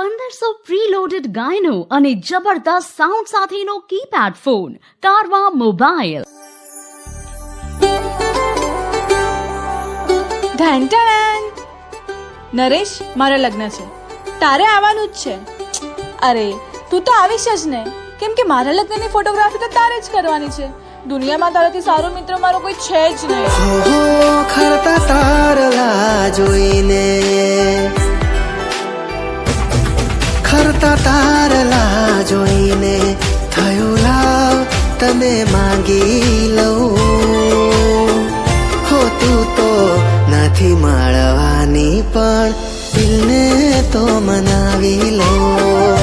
1500 preloaded ગાયનો અને જબરદસ્ત sound સાથેનો કીપેડ ફોન કારવા મોબાઈલ. ઢાંટાણ. નરેશ, મારા લગ્ન છે, તારે આવવાનું જ છે. અરે તું તો આવીશ જ ને, કેમ કે મારા લગ્નની ફોટોગ્રાફી તો તારે જ કરવાની છે. દુનિયામાં તારાથી સારો મિત્ર મારો કોઈ છે જ નહીં. ખરતા તારલા જોઈને, ખરતા તારલા જોઈને થયું લાવ તને માંગી લઉં. હો તું તો નથી મળવાની પણ દિલને તો મનાવી લઉં.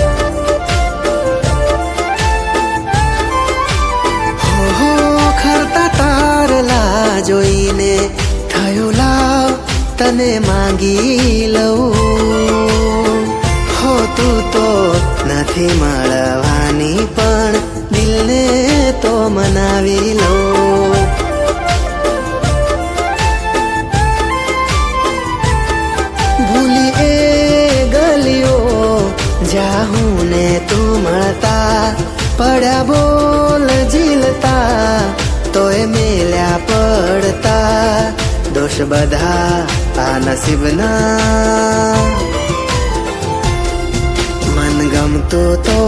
ખરતા તારલા જોઈને થયું લાવ તને માંગી લઉં. હો તું તો નથી મળવાની પણ દિલને તો મનાવી લઉં. ભૂલી એ ગલીઓ જાહું ને તું મળતા, પડ્યા બોલ ઝીલતા તોય મેલ્યા પડતા. દોષ બધા આ નસીબના, મન ગમતું તો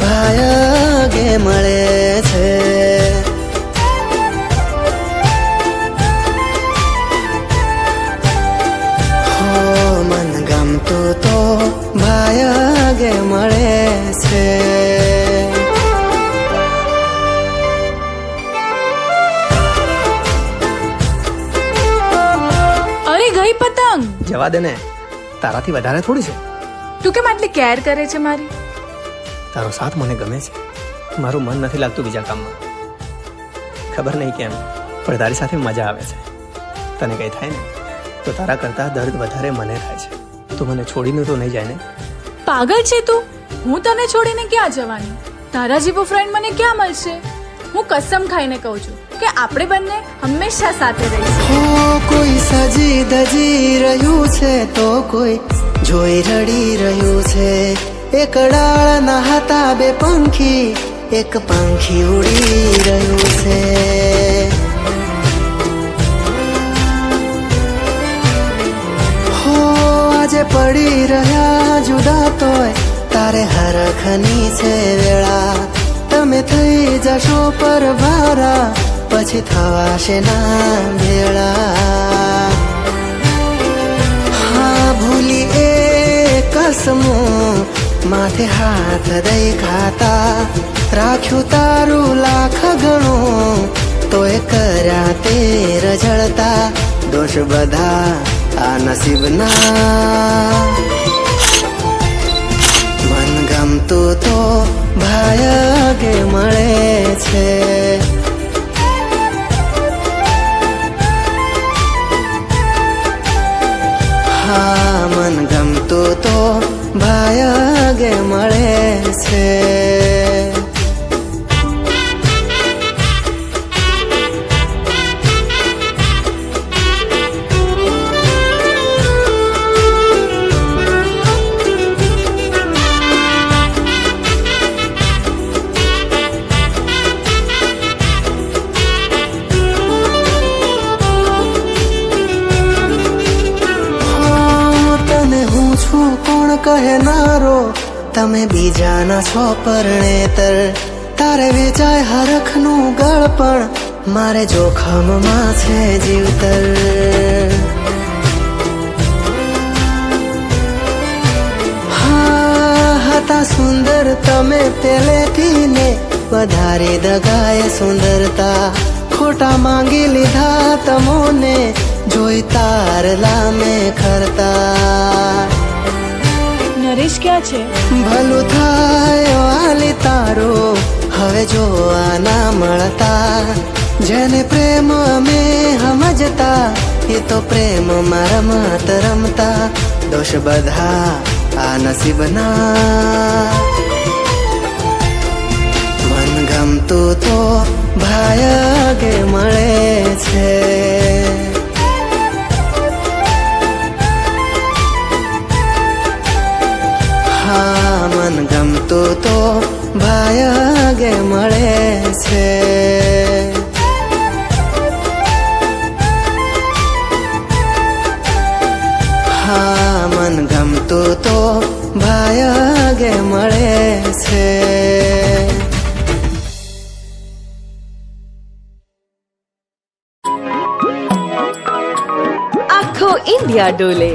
ભાયગે મળે છે. હો મન ગમતું તો ભાયગે મળે છે. ગઈ પતંગ. જવા દે ને, તારાથી વધારે થોડી છે. તું કેમ આટલી કેર કરે છે મારી? તારો સાથ મને ગમે છે. મારું મન નથી લાગતું બીજા કામમાં. ખબર નહીં કેમ, પણ તારી સાથે મજા આવે છે. તને કંઈ થાય ને તો તારા કરતા દર્દ વધારે મને થાય છે. તું મને છોડીને તો નહીં જાય ને? પાગલ છે તું? હું તને છોડીને ક્યાં જવાની? તારા જેવો ફ્રેન્ડ મને ક્યાં મળશે? હું કસમ ખાઈને કહું છું કે આપણે બંને હંમેશા સાથે રહીશું. હો કોઈ સજી ધજી રહ્યું છે તો કોઈ જોઈ રડી રહ્યું છે. એક ડાળના હતા બે પંખી, એક પંખી ઉડી રહ્યું છે. હો આજે પડી રહ્યા જુદા તોય તારે હરખની છે વેળા. તમે થઈ જશો પર ભારા, પછી થવાશે ના ભેળા. હા ભૂલી એ કસમો માથે હાથ દઈ ખાતા, રાખ્યું તારું લાખ ગણું તોય કર્યા તે રજળતા. દોષ બધા આ નસીબના, મન ગમતું તો ભાયગે મળે છે. હા મન ગમતું તો ભાયગે મળે છે. કોણ કહેનારો તમે બીજાના છો પરણેતર. તારે વેચાય હરખનું ગળપણ, મારે જોખમમાં છે જીવતર. હા હતા સુંદર તમે પહેલેથી ને, વધારે દગાએ સુંદરતા. ખોટા માંગી લીધા તમોને, જોઈ તારલા મેં ખરતા. નરેશ ક્યાં છે? ભલું થાય વાલી તારો હવે જોવા ના મળતા. જેને પ્રેમ અમે સમજતા એ તો પ્રેમ રમત રમતા. દોષ બધા આ નસીબના, મન ગમતું તો ભાયગે મળે છે. હા મન ગમતું તો ભાયગે મળે છે. હા મન ગમતું તો ભાયગે મળે છે. આખો ઇન્ડિયા ડોલે.